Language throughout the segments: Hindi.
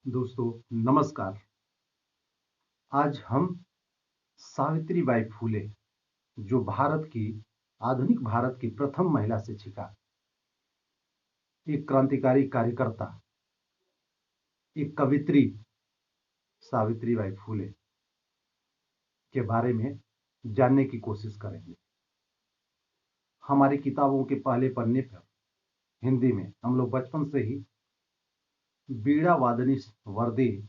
दोस्तों नमस्कार। आज हम सावित्रीबाई फूले जो आधुनिक भारत की प्रथम महिला शिक्षिका, एक क्रांतिकारी कार्यकर्ता, एक कवित्री सावित्रीबाई फूले के बारे में जानने की कोशिश करेंगे। हमारी किताबों के पहले पन्ने पर हिंदी में हम लोग बचपन से ही बीड़ा वादनी वर्दे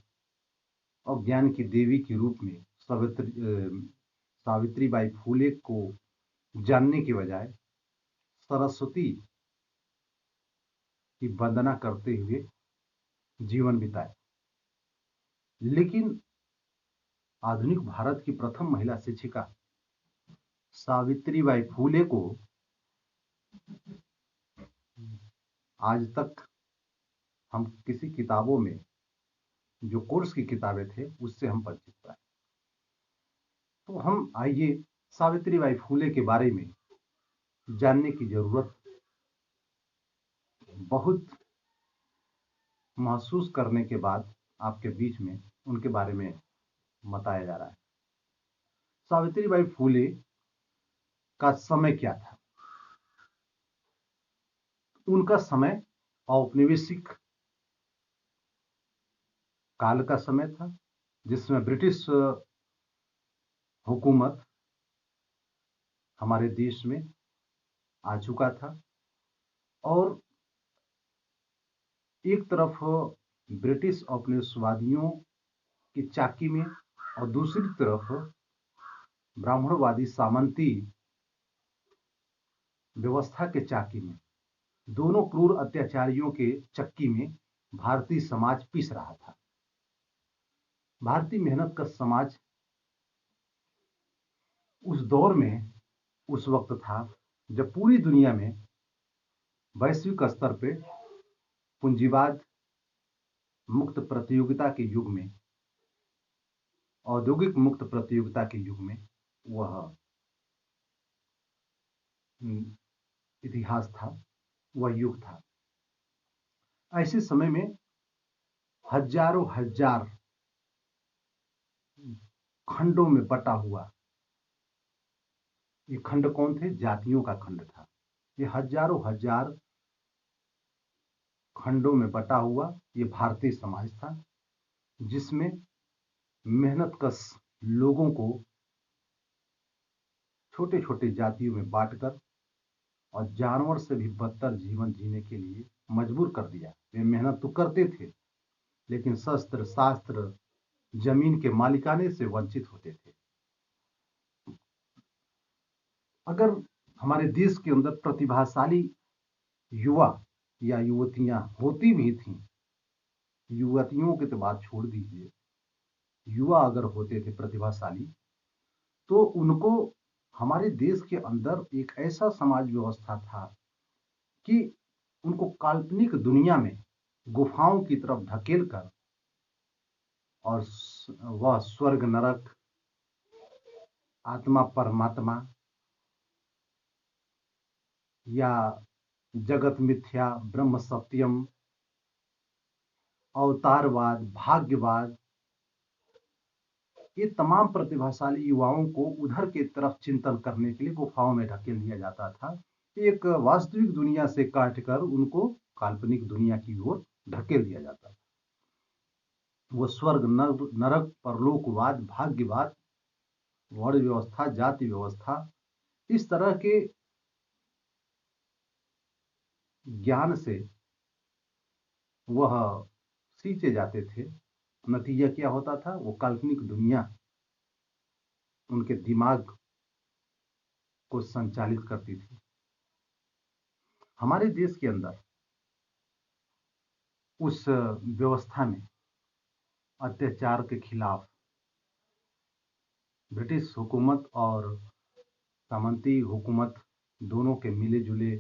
और ज्ञान की देवी के रूप में सावित्रीबाई फूले को जानने के बजाय सरस्वती की वंदना करते हुए जीवन बिताए। लेकिन आधुनिक भारत की प्रथम महिला शिक्षिका सावित्रीबाई फूले को आज तक हम किसी किताबों में, जो कोर्स की किताबें थे, उससे हम परिचित पाए। तो हम आइए सावित्रीबाई फूले के बारे में जानने की जरूरत बहुत महसूस करने के बाद आपके बीच में उनके बारे में बताया जा रहा है। सावित्रीबाई फूले का समय क्या था? उनका समय औपनिवेशिक काल का समय था, जिसमें ब्रिटिश हुकूमत हमारे देश में आ चुका था और एक तरफ ब्रिटिश औपनिवेशवादियों की चाकी में और दूसरी तरफ ब्राह्मणवादी सामंती व्यवस्था के चाकी में, दोनों क्रूर अत्याचारियों के चक्की में भारतीय समाज पिस रहा था। भारतीय मेहनत का समाज उस दौर में उस वक्त था जब पूरी दुनिया में वैश्विक स्तर पे पूंजीवाद मुक्त प्रतियोगिता के युग में, औद्योगिक मुक्त प्रतियोगिता के युग में वह इतिहास था, वह युग था। ऐसे समय में हजारों हजार खंडों में बटा हुआ, ये खंड कौन थे? जातियों का खंड था। ये हजारों हजार खंडों में बटा हुआ ये भारतीय समाज था, जिसमें मेहनतकश लोगों को छोटे छोटे जातियों में बांटकर और जानवर से भी बदतर जीवन जीने के लिए मजबूर कर दिया। वे मेहनत तो करते थे, लेकिन शस्त्र शास्त्र जमीन के मालिकाने से वंचित होते थे। अगर हमारे देश के अंदर प्रतिभाशाली युवा या युवतियां होती भी थीं, युवतियों की तो बात छोड़ दीजिए, युवा अगर होते थे प्रतिभाशाली, तो उनको हमारे देश के अंदर एक ऐसा समाज व्यवस्था था कि उनको काल्पनिक दुनिया में गुफाओं की तरफ ढकेल कर और वह स्वर्ग नरक, आत्मा परमात्मा या जगत मिथ्या, ब्रह्म सत्यम, अवतारवाद, भाग्यवाद, ये तमाम प्रतिभाशाली युवाओं को उधर की तरफ चिंतन करने के लिए गुफाओं में ढकेल दिया जाता था। एक वास्तविक दुनिया से काटकर उनको काल्पनिक दुनिया की ओर ढकेल दिया जाता था। वो स्वर्ग नरक, परलोकवाद, भाग्यवाद, वर्ण व्यवस्था, जाति व्यवस्था, इस तरह के ज्ञान से वह सींचे जाते थे। नतीजा क्या होता था? वो काल्पनिक दुनिया उनके दिमाग को संचालित करती थी। हमारे देश के अंदर उस व्यवस्था में अत्याचार के खिलाफ ब्रिटिश हुकूमत और सामंती हुकूमत दोनों के मिले जुले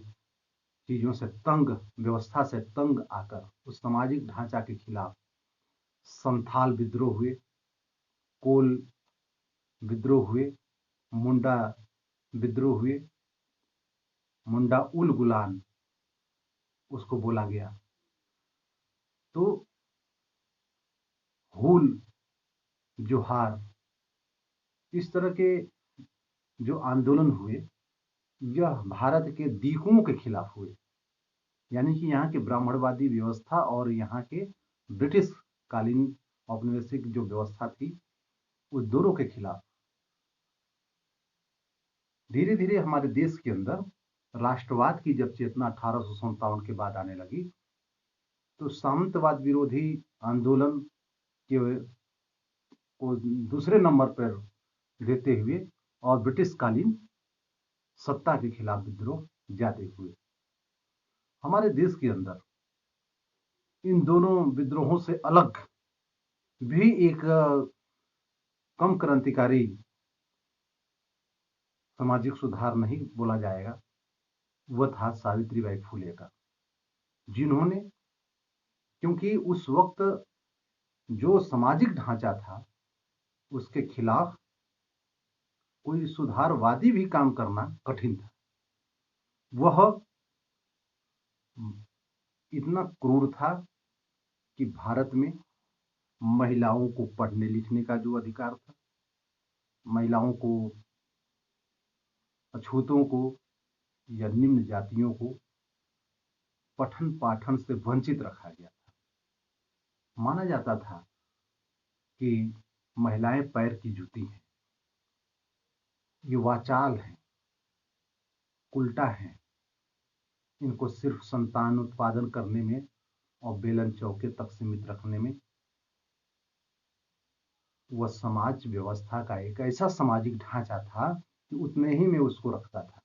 चीजों से तंग, व्यवस्था से तंग आकर उस सामाजिक ढांचा के खिलाफ संथाल विद्रोह हुए, कोल विद्रोह हुए, मुंडा विद्रोह हुए। मुंडा उल गुलान उसको बोला गया। तो हूल, जोहार, इस तरह के जो आंदोलन हुए, यह भारत के दीकुओं के खिलाफ हुए। यानी कि यहाँ की ब्राह्मणवादी व्यवस्था और यहाँ के ब्रिटिश कालीन औपनिवेशिक जो व्यवस्था थी, उस दोनों के खिलाफ धीरे धीरे हमारे देश के अंदर राष्ट्रवाद की जब चेतना 1857 के बाद आने लगी, तो सामंतवाद विरोधी आंदोलन के को दूसरे नंबर पर देते हुए और ब्रिटिशकालीन सत्ता के खिलाफ विद्रोह ज्यादा हुए। हमारे देश के अंदर इन दोनों विद्रोहों से अलग भी एक कम क्रांतिकारी सामाजिक सुधार नहीं बोला जाएगा, वह था सावित्रीबाई फुले का, जिन्होंने, क्योंकि उस वक्त जो सामाजिक ढांचा था उसके खिलाफ कोई सुधारवादी भी काम करना कठिन था। वह इतना क्रूर था कि भारत में महिलाओं को पढ़ने लिखने का जो अधिकार था, महिलाओं को, अछूतों को या निम्न जातियों को पठन पाठन से वंचित रखा गया था। माना जाता था कि महिलाएं पैर की जूती हैं, ये वाचाल हैं, उल्टा हैं, इनको सिर्फ संतान उत्पादन करने में और बेलन चौके तक सीमित रखने में। वह समाज व्यवस्था का एक ऐसा सामाजिक ढांचा था कि उतने ही में उसको रखता था।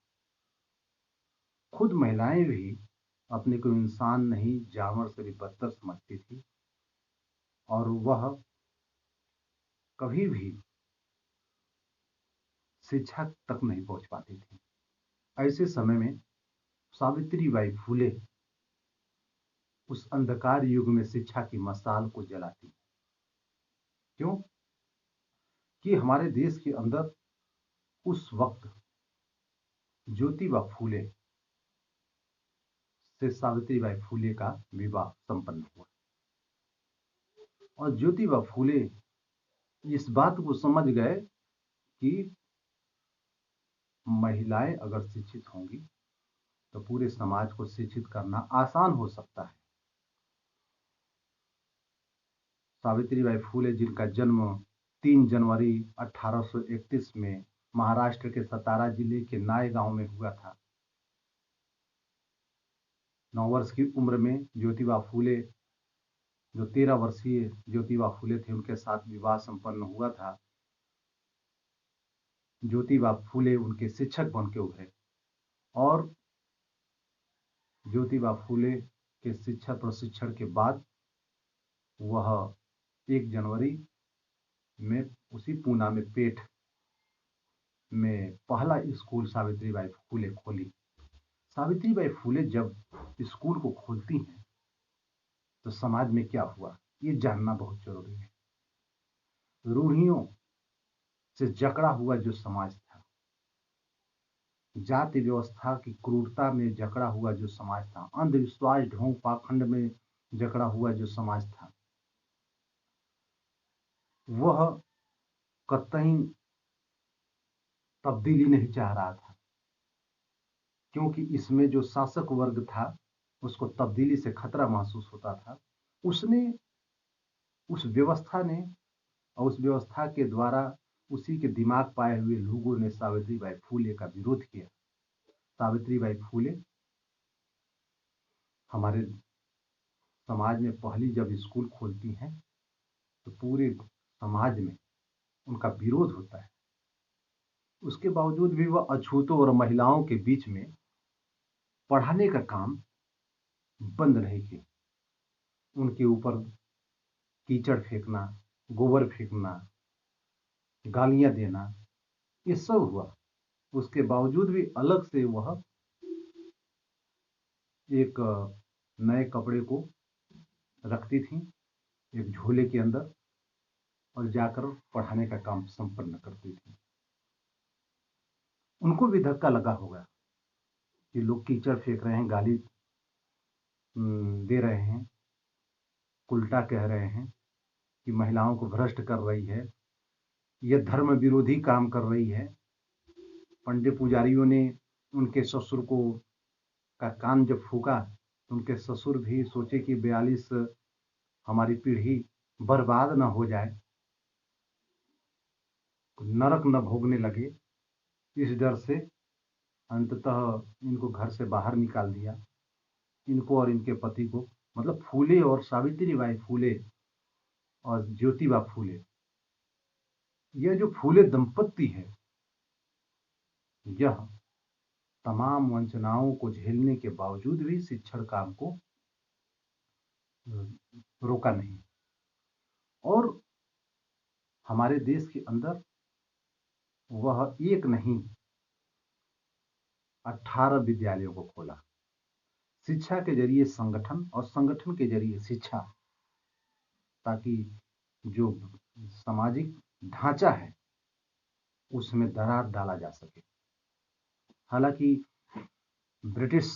खुद महिलाएं भी अपने को इंसान नहीं, जानवर से भी बदतर समझती थी, और वह कभी भी शिक्षा तक नहीं पहुंच पाती थी। ऐसे समय में सावित्रीबाई फुले उस अंधकार युग में शिक्षा की मशाल को जलाती। क्यों? कि हमारे देश के अंदर उस वक्त ज्योतिबा फुले से सावित्रीबाई फुले का विवाह संपन्न हुआ, और ज्योतिबा फुले इस बात को समझ गए कि महिलाएं अगर शिक्षित होंगी तो पूरे समाज को शिक्षित करना आसान हो सकता है। सावित्रीबाई फुले, जिनका जन्म 3 जनवरी 1831 में महाराष्ट्र के सतारा जिले के नाय गांव में हुआ था। 9 वर्ष की उम्र में ज्योतिबा फुले, जो 13 वर्षीय ज्योतिबा फुले थे, उनके साथ विवाह संपन्न हुआ था। ज्योतिबा फुले उनके शिक्षक बन के उभरे, और ज्योतिबा फुले के शिक्षा प्रशिक्षण के बाद वह 1 जनवरी में उसी पूना में पेठ में पहला स्कूल सावित्रीबाई फुले खोली। सावित्रीबाई फुले जब स्कूल को खोलती हैं तो समाज में क्या हुआ, ये जानना बहुत जरूरी है। रूढ़ियों से जकड़ा हुआ जो समाज था, जाति व्यवस्था की क्रूरता में जकड़ा हुआ जो समाज था, अंधविश्वास, ढोंग पाखंड में जकड़ा हुआ जो समाज था, वह कतई तब्दीली नहीं चाह रहा था। क्योंकि इसमें जो शासक वर्ग था उसको तब्दीली से खतरा महसूस होता था। उसने, उस व्यवस्था ने, और उस व्यवस्था के द्वारा उसी के दिमाग पाए हुए लोगों ने सावित्रीबाई फुले का विरोध किया। सावित्रीबाई फुले हमारे समाज में पहली जब स्कूल खोलती हैं तो पूरे समाज में उनका विरोध होता है। उसके बावजूद भी वह अछूतों और महिलाओं के बीच में पढ़ाने का काम बंद नहीं किया। उनके ऊपर कीचड़ फेंकना, गोबर फेंकना, गालियां देना, ये सब हुआ। उसके बावजूद भी अलग से वह एक नए कपड़े को रखती थी एक झोले के अंदर, और जाकर पढ़ाने का काम संपन्न करती थी। उनको भी धक्का लगा होगा कि लोग कीचड़ फेंक रहे हैं, गाली दे रहे हैं, उल्टा कह रहे हैं, कि महिलाओं को भ्रष्ट कर रही है, यह धर्म विरोधी काम कर रही है। पंडित पुजारियों ने उनके ससुर को का कान जब फूका तो उनके ससुर भी सोचे कि 42 हमारी पीढ़ी बर्बाद न हो जाए, नरक न भोगने लगे। इस डर से अंततः इनको घर से बाहर निकाल दिया, इनको और इनके पति को। मतलब फूले और सावित्रीबाई फूले और ज्योतिबा फूले, यह जो फूले दंपत्ति है, यह तमाम वंचनाओं को झेलने के बावजूद भी शिक्षण काम को रोका नहीं। और हमारे देश के अंदर वह एक नहीं 18 विद्यालयों को खोला। शिक्षा के जरिए संगठन और संगठन के जरिए शिक्षा, ताकि जो सामाजिक ढांचा है उसमें दरार डाला जा सके। हालांकि ब्रिटिश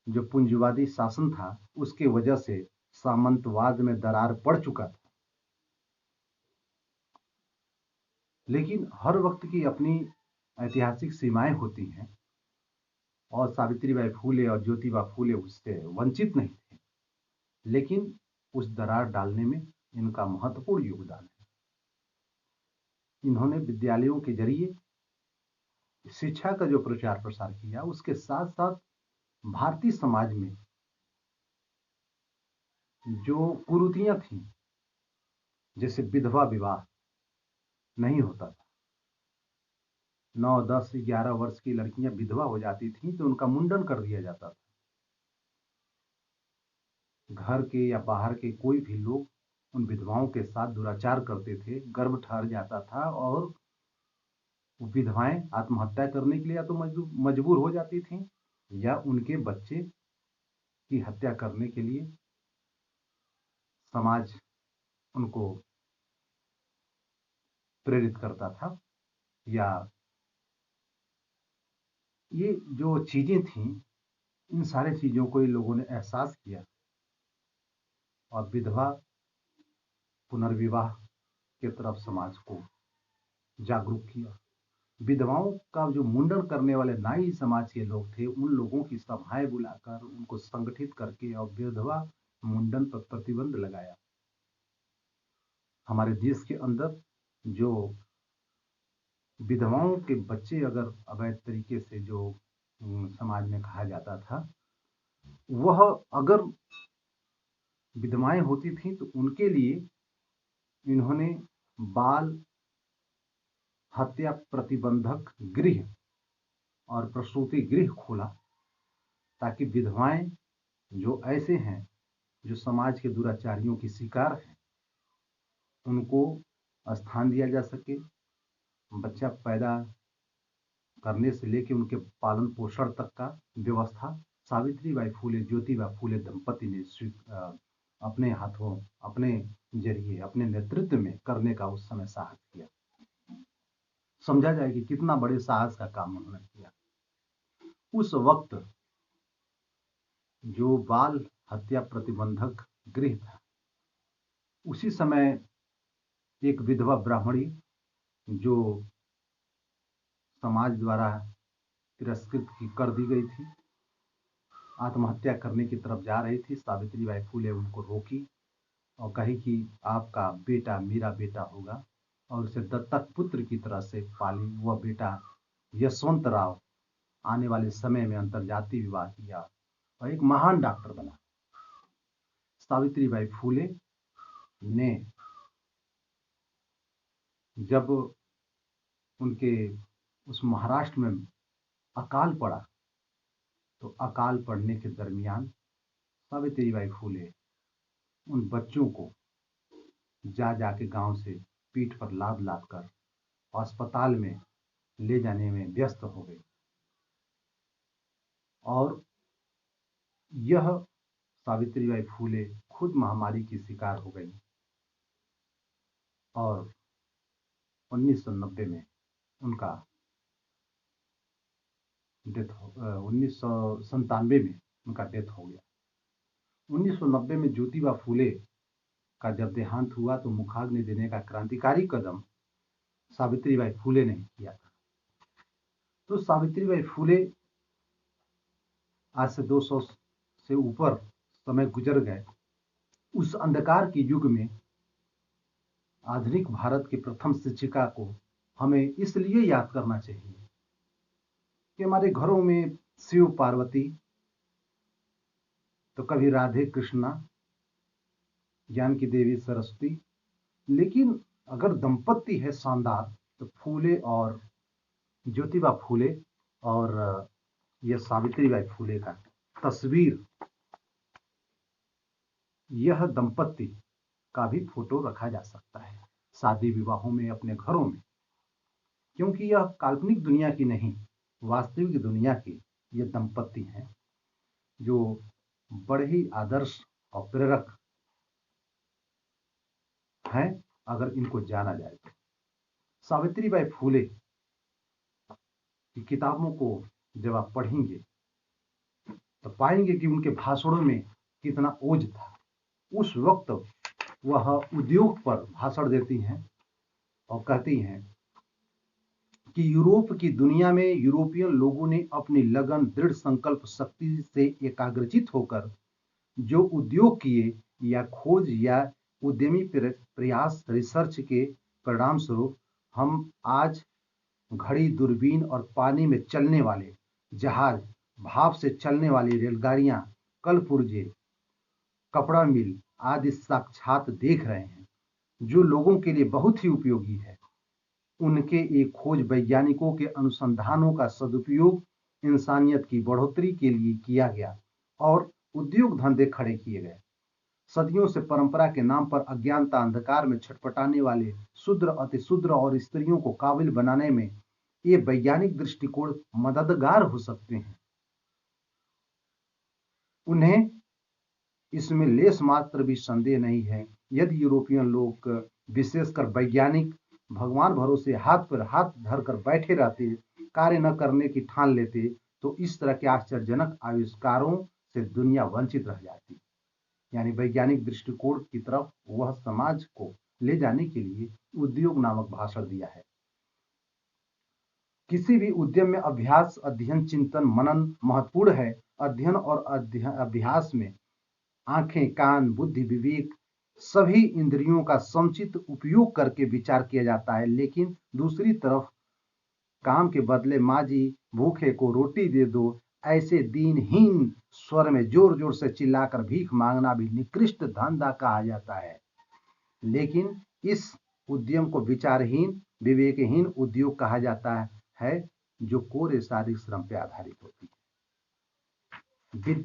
जो पूंजीवादी शासन था उसके वजह से सामंतवाद में दरार पड़ चुका था, लेकिन हर वक्त की अपनी ऐतिहासिक सीमाएं होती हैं और सावित्रीबाई फूले और ज्योतिबा फूले उससे वंचित नहीं थे, लेकिन उस दरार डालने में इनका महत्वपूर्ण योगदान है। इन्होंने विद्यालयों के जरिए शिक्षा का जो प्रचार प्रसार किया, उसके साथ साथ भारतीय समाज में जो कुरीतियां थीं, जैसे विधवा विवाह नहीं होता था, 9, 10, 11 वर्ष की लड़कियां विधवा हो जाती थीं तो उनका मुंडन कर दिया जाता था। घर के या बाहर के कोई भी लोग उन विधवाओं के साथ दुराचार करते थे, गर्भ ठहर जाता था और विधवाएं आत्महत्या करने के लिए या तो मजबूर हो जाती थीं या उनके बच्चे की हत्या करने के लिए समाज उनको प्रेरित करता था। या ये जो चीजें थीं, इन सारी चीजों को इन लोगों ने एहसास किया और विधवा पुनर्विवाह के तरफ समाज को जागरूक किया। विधवाओं का जो मुंडन करने वाले नाई समाज के लोग थे, उन लोगों की सभाएं बुलाकर उनको संगठित करके और विधवा मुंडन पर प्रतिबंध लगाया। हमारे देश के अंदर जो विधवाओं के बच्चे अगर अवैध तरीके से जो समाज में कहा जाता था, वह अगर विधवाएं होती थी तो उनके लिए इन्होंने बाल हत्या प्रतिबंधक गृह और प्रसूति गृह खोला, ताकि विधवाएं जो ऐसे हैं जो समाज के दुराचारियों की शिकार हैं, उनको स्थान दिया जा सके। बच्चा पैदा करने से लेकर उनके पालन पोषण तक का व्यवस्था सावित्रीबाई फूले ज्योतिबा फूले दंपति ने अपने हाथों, अपने जरिए, अपने नेतृत्व में करने का उस समय साहस किया। समझा जाए कि कितना बड़े साहस का काम उन्होंने किया। उस वक्त जो बाल हत्या प्रतिबंधक गृह था, उसी समय एक विधवा ब्राह्मणी जो समाज द्वारा तिरस्कृत कर दी गई थी, आत्महत्या करने की तरफ जा रही थी। सावित्रीबाई फूले उनको रोकी और कही कि आपका बेटा मेरा बेटा होगा, और उसे दत्तक पुत्र की तरह से पाली। वह बेटा यशवंत राव आने वाले समय में अंतरजातीय विवाह किया और एक महान डॉक्टर बना। सावित्रीबाई फूले ने जब उनके उस महाराष्ट्र में अकाल पड़ा, तो अकाल पड़ने के दरमियान सावित्रीबाई फूले उन बच्चों को जा जाके गांव से पीठ पर लाद लाद कर अस्पताल में ले जाने में व्यस्त हो गई। और यह सावित्रीबाई फूले खुद महामारी की शिकार हो गई और 1990 में उनका डेथ 1997 में उनका डेथ हो गया। 1990 में ज्योतिबा फूले का जब देहांत हुआ तो मुखाग्नि देने का क्रांतिकारी कदम सावित्रीबाई फूले ने किया था। तो सावित्रीबाई फूले आज से 200 से ऊपर समय गुजर गए। उस अंधकार के युग में आधुनिक भारत की प्रथम शिक्षिका को हमें इसलिए याद करना चाहिए कि हमारे घरों में शिव पार्वती, तो कभी राधे कृष्णा, ज्ञान की देवी सरस्वती, लेकिन अगर दंपत्ति है शानदार तो फूले और ज्योतिबा फूले और यह सावित्रीबाई फूले का तस्वीर, यह दंपत्ति का भी फोटो रखा जा सकता है शादी विवाहों में, अपने घरों में, क्योंकि यह काल्पनिक दुनिया की नहीं, वास्तविक दुनिया की ये दंपत्ति हैं जो बड़े ही आदर्श और प्रेरक हैं अगर इनको जाना जाए तो। सावित्रीबाई फूले की किताबों को जब आप पढ़ेंगे तो पाएंगे कि उनके भाषणों में कितना ओज था। उस वक्त वह उद्योग पर भाषण देती हैं और कहती हैं कि यूरोप की दुनिया में यूरोपियन लोगों ने अपनी लगन, दृढ़ संकल्प शक्ति से एकाग्रचित होकर जो उद्योग किए या खोज या उद्यमी प्रयास, रिसर्च के परिणाम स्वरूप हम आज घड़ी, दूरबीन और पानी में चलने वाले जहाज, भाप से चलने वाली रेलगाड़ियां, कल पुर्जे, कपड़ा मिल आदि साक्षात देख रहे हैं, जो लोगों के लिए बहुत ही उपयोगी है। उनके एक खोज वैज्ञानिकों के अनुसंधानों का सदुपयोग इंसानियत की बढ़ोतरी के लिए किया गया और उद्योग धंधे खड़े किए गए। सदियों से परंपरा के नाम पर अज्ञानता अंधकार में छटपटाने वाले शूद्र, अतिशूद्र और स्त्रियों को काबिल बनाने में ये वैज्ञानिक दृष्टिकोण मददगार हो सकते हैं। उन्हें इसमें लेस मात्र भी संदेह नहीं है। यदि यूरोपियन लोग, विशेषकर वैज्ञानिक, भगवान भरोसे हाथ पर हाथ धरकर बैठे रहते, कार्य न करने की ठान लेते, तो इस तरह के आश्चर्यजनक आविष्कारों से दुनिया वंचित रह जाती। यानी वैज्ञानिक दृष्टिकोण की तरफ वह समाज को ले जाने के लिए उद्योग नामक भाषण दिया है। किसी भी उद्यम में अभ्यास, अध्ययन, चिंतन, मनन महत्वपूर्ण है। अध्ययन और अभ्यास में आंखें, कान, बुद्धि, विवेक, सभी इंद्रियों का समुचित उपयोग करके विचार किया जाता है। लेकिन दूसरी तरफ काम के बदले माँ जी भूखे को रोटी दे दो, ऐसे दीनहीन स्वर में जोर जोर से चिल्लाकर भीख मांगना भी निकृष्ट धंधा कहा जाता है। लेकिन इस उद्यम को विचारहीन, विवेकहीन उद्योग कहा जाता है जो कोरे शारीरिक श्रम पर आधारित होती है।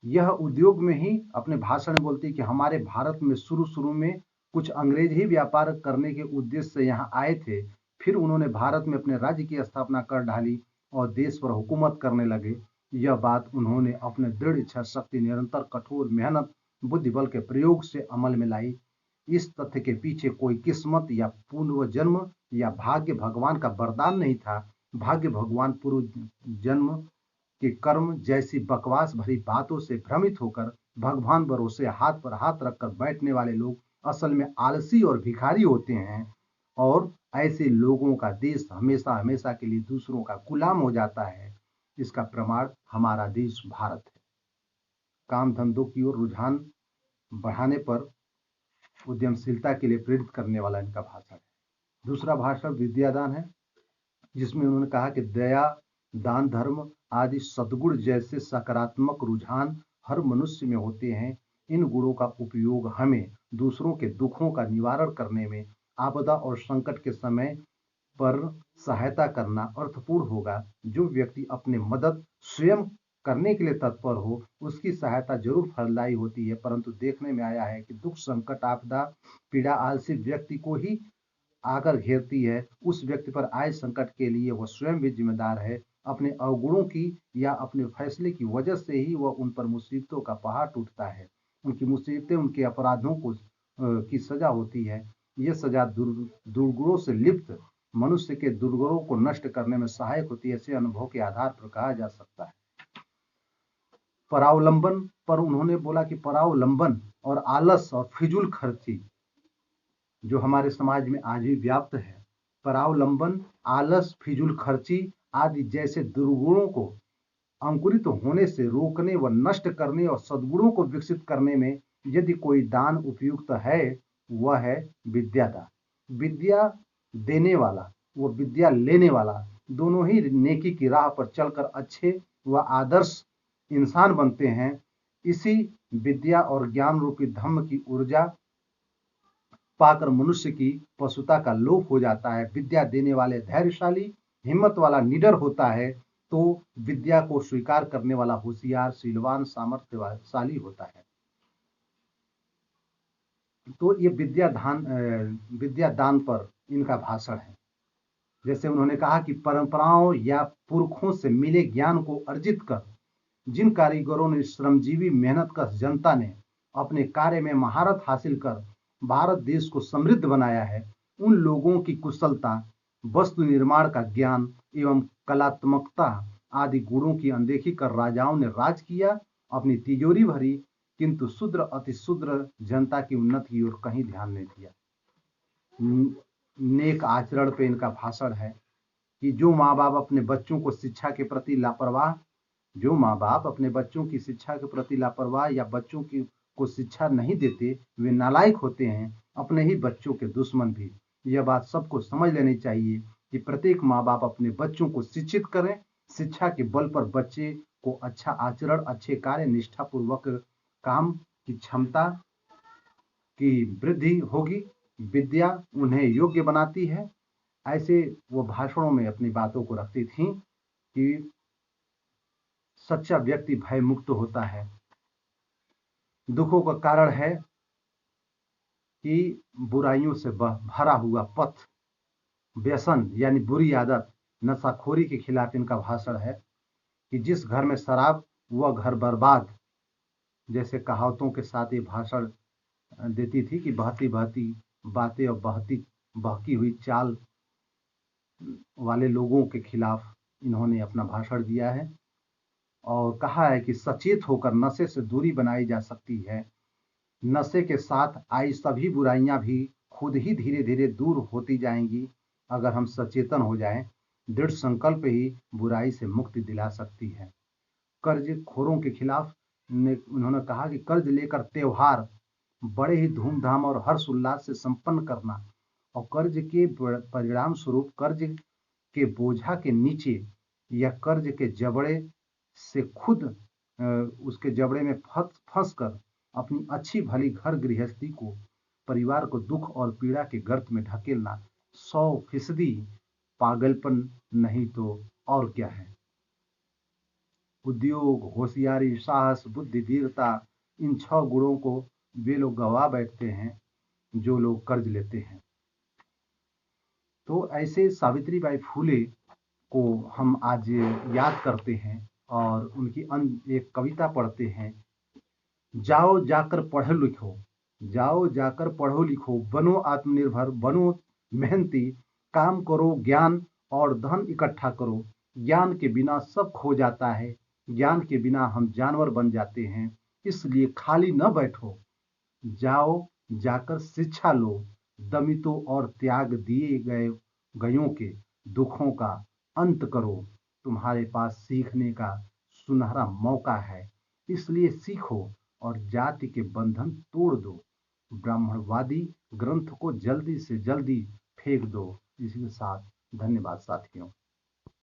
यह उद्योग में ही अपने भाषण में बोलती है कि हमारे भारत में शुरू में कुछ अंग्रेज ही व्यापार करने के उद्देश्य से यहाँ आए थे, फिर उन्होंने भारत में अपने राज्य की स्थापना कर डाली और देश पर हुकूमत करने लगे। यह बात उन्होंने अपने दृढ़ इच्छा शक्ति, निरंतर कठोर मेहनत, बुद्धिबल के प्रयोग से अमल में लाई। इस तथ्य के पीछे कोई किस्मत या पूर्व जन्म या भाग्य भगवान का वरदान नहीं था। भाग्य भगवान पूर्व जन्म के कर्म जैसी बकवास भरी बातों से भ्रमित होकर भगवान भरोसे हाथ पर हाथ रखकर बैठने वाले लोग असल में आलसी और भिखारी होते हैं, और ऐसे लोगों का देश हमेशा हमेशा के लिए दूसरों का गुलाम हो जाता है। इसका प्रमाण हमारा देश भारत है। काम धंधों की ओर रुझान बढ़ाने पर उद्यमशीलता के लिए प्रेरित करने वाला इनका भाषण है। दूसरा भाषण विद्यादान है, जिसमें उन्होंने कहा कि दया, दान, धर्म आदि सद्गुण जैसे सकारात्मक रुझान हर मनुष्य में होते हैं। इन गुणों का उपयोग हमें दूसरों के दुखों का निवारण करने में, आपदा और संकट के समय पर सहायता करना अर्थपूर्ण होगा। जो व्यक्ति अपने मदद स्वयं करने के लिए तत्पर हो, उसकी सहायता जरूर फलदायी होती है, परंतु देखने में आया है कि दुख, संकट, आपदा, पीड़ा आलसी व्यक्ति को ही आकर घेरती है। उस व्यक्ति पर आए संकट के लिए वह स्वयं भी जिम्मेदार है। अपने अवगुणों की या अपने फैसले की वजह से ही वह उन पर मुसीबतों का पहाड़ टूटता है। उनकी मुसीबतें उनके अपराधों को की सजा होती है। यह सजा दुर्गुणों से लिप्त मनुष्य के दुर्गुणों को नष्ट करने में सहायक होती है। ऐसे अनुभव के आधार पर कहा जा सकता है। परावलंबन पर उन्होंने बोला कि परावलंबन और आलस और फिजूल खर्ची जो हमारे समाज में आज भी व्याप्त है, परावलंबन, आलस, फिजूल खर्ची आदि जैसे दुर्गुणों को अंकुरित होने से रोकने व नष्ट करने और सद्गुणों को विकसित करने में यदि कोई दान उपयुक्त है, वह है विद्यादान। विद्या देने वाला व विद्या लेने वाला दोनों ही नेकी की राह पर चलकर अच्छे व आदर्श इंसान बनते हैं। इसी विद्या और ज्ञान रूपी धम्म की ऊर्जा पाकर मनुष्य की पशुता का लोप हो जाता है। विद्या देने वाले धैर्यशाली, हिम्मत वाला निडर होता है, तो विद्या को स्वीकार करने वाला होशियार, शीलवान, सामर्थ्यशाली होता है। तो ये विद्या दान पर इनका भाषण है। जैसे उन्होंने कहा कि परंपराओं या पुरखों से मिले ज्ञान को अर्जित कर जिन कारीगरों ने श्रमजीवी मेहनत कर जनता ने अपने कार्य में महारत हासिल कर भारत देश को समृद्ध बनाया है, उन लोगों की कुशलता, वस्तु निर्माण का ज्ञान एवं कलात्मकता आदि गुणों की अनदेखी कर राजाओं ने राज किया, अपनी तिजोरी भरी, किंतु शूद्र अति शूद्र जनता की उन्नति की ओर कहीं ध्यान नहीं दिया। नेक आचरण पे इनका भाषण है कि जो माँ बाप अपने बच्चों को शिक्षा के प्रति लापरवाह, जो माँ बाप अपने बच्चों की शिक्षा के प्रति लापरवाह या बच्चों की को शिक्षा नहीं देते, वे नालायक होते हैं, अपने ही बच्चों के दुश्मन भी। यह बात सबको समझ लेनी चाहिए कि प्रत्येक माँ बाप अपने बच्चों को शिक्षित करें। शिक्षा के बल पर बच्चे को अच्छा आचरण, अच्छे कार्य, निष्ठापूर्वक काम की क्षमता की वृद्धि होगी। विद्या उन्हें योग्य बनाती है। ऐसे वो भाषणों में अपनी बातों को रखती थी कि सच्चा व्यक्ति भय मुक्त होता है। दुखों का कारण है कि बुराइयों से भरा हुआ पथ, व्यसन यानी बुरी आदत, नशाखोरी के खिलाफ इनका भाषण है कि जिस घर में शराब वह घर बर्बाद, जैसे कहावतों के साथ ये भाषण देती थी कि बहती बहती बातें और बहकी हुई चाल वाले लोगों के खिलाफ इन्होंने अपना भाषण दिया है और कहा है कि सचेत होकर नशे से दूरी बनाई जा सकती है। नशे के साथ आई सभी बुराइयां भी खुद ही धीरे धीरे दूर होती जाएंगी अगर हम सचेतन हो जाएं। दृढ़ संकल्प ही बुराई से मुक्ति दिला सकती है। कर्ज खोरों के खिलाफ उन्होंने कहा कि कर्ज लेकर त्योहार बड़े ही धूमधाम और हर्ष उल्लास से संपन्न करना और कर्ज के परिणाम स्वरूप कर्ज के बोझा के नीचे या कर्ज के जबड़े से खुद उसके जबड़े में फंस कर अपनी अच्छी भली घर गृहस्थी को, परिवार को दुख और पीड़ा के गर्त में ढकेलना 100% पागलपन नहीं तो और क्या है। उद्योग, होशियारी, साहस, बुद्धि, वीरता, इन 6 गुणों को वे लोग गवा बैठते हैं जो लोग कर्ज लेते हैं। तो ऐसे सावित्रीबाई फूले को हम आज याद करते हैं और उनकी एक कविता पढ़ते हैं। जाओ जाकर पढ़ो लिखो, जाओ जाकर पढ़ो लिखो, बनो आत्मनिर्भर, बनो मेहनती, काम करो, ज्ञान और धन इकट्ठा करो। ज्ञान के बिना सब खो जाता है, ज्ञान के बिना हम जानवर बन जाते हैं। इसलिए खाली न बैठो, जाओ जाकर शिक्षा लो, दमितों और त्याग दिए गयों के दुखों का अंत करो। तुम्हारे पास सीखने का सुनहरा मौका है, इसलिए सीखो और जाति के बंधन तोड़ दो। ब्राह्मणवादी ग्रंथ को जल्दी से जल्दी फेंक दो। इसी के साथ धन्यवाद साथियों।